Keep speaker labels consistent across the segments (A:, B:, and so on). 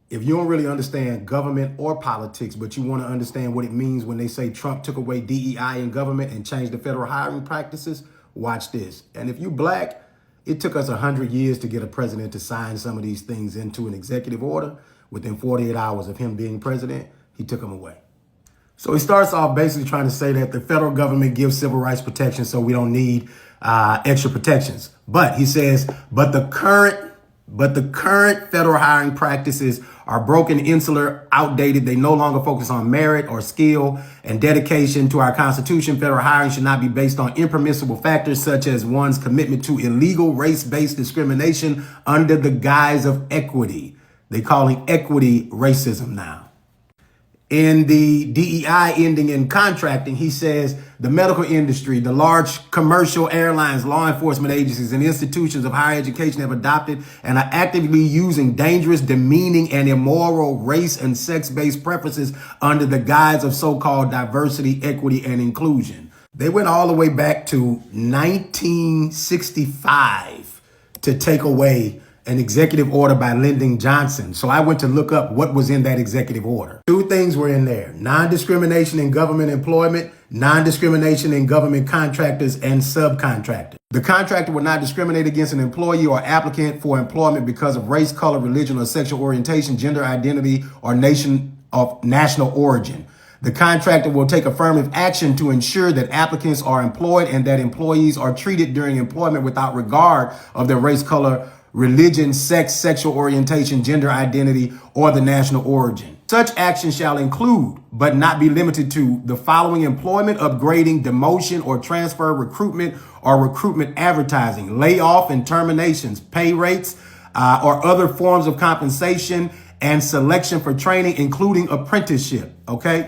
A: If you don't really understand government or politics, but you want to understand what it means when they say Trump took away DEI in government and changed the federal hiring practices, watch this. And if you black, it took us 100 years to get a president to sign some of these things into an executive order. Within 48 hours of him being president, he took them away. So he starts off basically trying to say that the federal government gives civil rights protection, so we don't need extra protections. But he says, but the current federal hiring practices are broken, insular, outdated. They no longer focus on merit or skill and dedication to our Constitution. Federal hiring should not be based on impermissible factors such as one's commitment to illegal race-based discrimination under the guise of equity. They're calling equity racism now. In the DEI ending in contracting, he says the medical industry, the large commercial airlines, law enforcement agencies, and institutions of higher education have adopted and are actively using dangerous, demeaning, and immoral race and sex-based preferences under the guise of so-called diversity, equity, and inclusion. They went all the way back to 1965 to take away an executive order by Lyndon Johnson. So I went to look up what was in that executive order. Two things were in there: non-discrimination in government employment, non-discrimination in government contractors and subcontractors. The contractor would not discriminate against an employee or applicant for employment because of race, color, religion, or sexual orientation, gender identity, or national origin. The contractor will take affirmative action to ensure that applicants are employed and that employees are treated during employment without regard of their race, color, religion, sex, sexual orientation, gender identity, or the national origin. Such action shall include, but not be limited to, the following: employment, upgrading, demotion or transfer, recruitment or recruitment advertising, layoff and terminations, pay rates or other forms of compensation, and selection for training, including apprenticeship. Okay.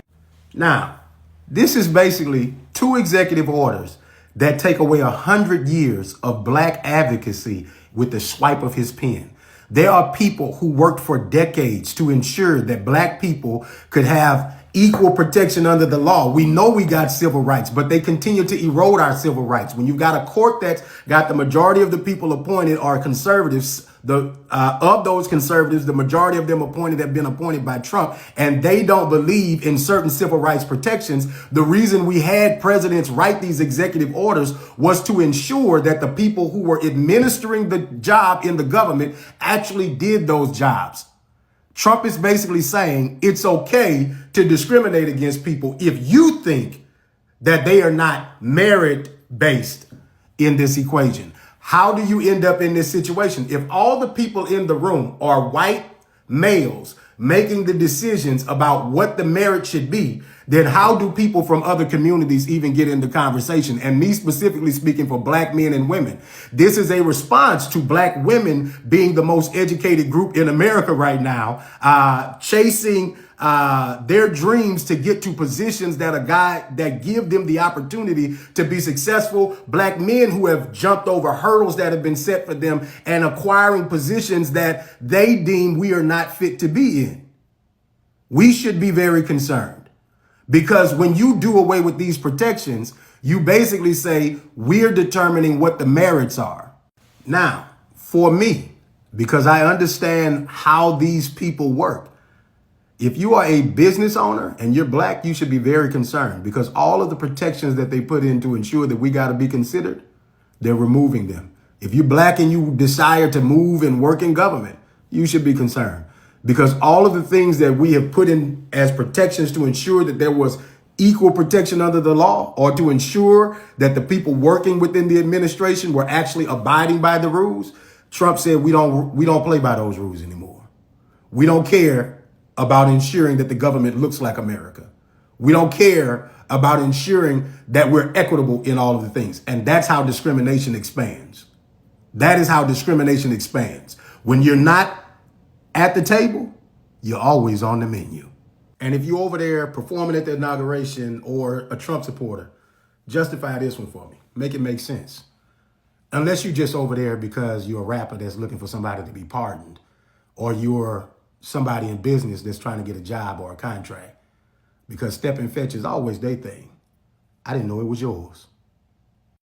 A: Now, this is basically two executive orders that take away 100 years of black advocacy with the swipe of his pen. There are people who worked for decades to ensure that black people could have equal protection under the law. We know we got civil rights, but they continue to erode our civil rights. When you've got a court that's got the majority of the people appointed are conservatives, of those conservatives, the majority of them have been appointed by Trump, and they don't believe in certain civil rights protections. The reason we had presidents write these executive orders was to ensure that the people who were administering the job in the government actually did those jobs. Trump is basically saying it's okay to discriminate against people if you think that they are not merit-based in this equation. How do you end up in this situation? If all the people in the room are white males making the decisions about what the merit should be, then how do people from other communities even get in the conversation? And me specifically speaking for black men and women, this is a response to black women being the most educated group in America right now, chasing their dreams to get to positions that give them the opportunity to be successful. Black men who have jumped over hurdles that have been set for them and acquiring positions that they deem we are not fit to be in. We should be very concerned, because when you do away with these protections, you basically say we're determining what the merits are. Now, for me, because I understand how these people work, if you are a business owner and you're black, you should be very concerned, because all of the protections that they put in to ensure that we got to be considered, they're removing them. If you're black and you desire to move and work in government, you should be concerned, because all of the things that we have put in as protections to ensure that there was equal protection under the law, or to ensure that the people working within the administration were actually abiding by the rules, Trump said we don't play by those rules anymore. We don't care about ensuring that the government looks like America. We don't care about ensuring that we're equitable in all of the things. And that's how discrimination expands. That is how discrimination expands. When you're not at the table, you're always on the menu. And if you're over there performing at the inauguration or a Trump supporter, justify this one for me. Make it make sense. Unless you're just over there because you're a rapper that's looking for somebody to be pardoned, or you're somebody in business that's trying to get a job or a contract, because step and fetch is always their thing. I didn't know it was yours.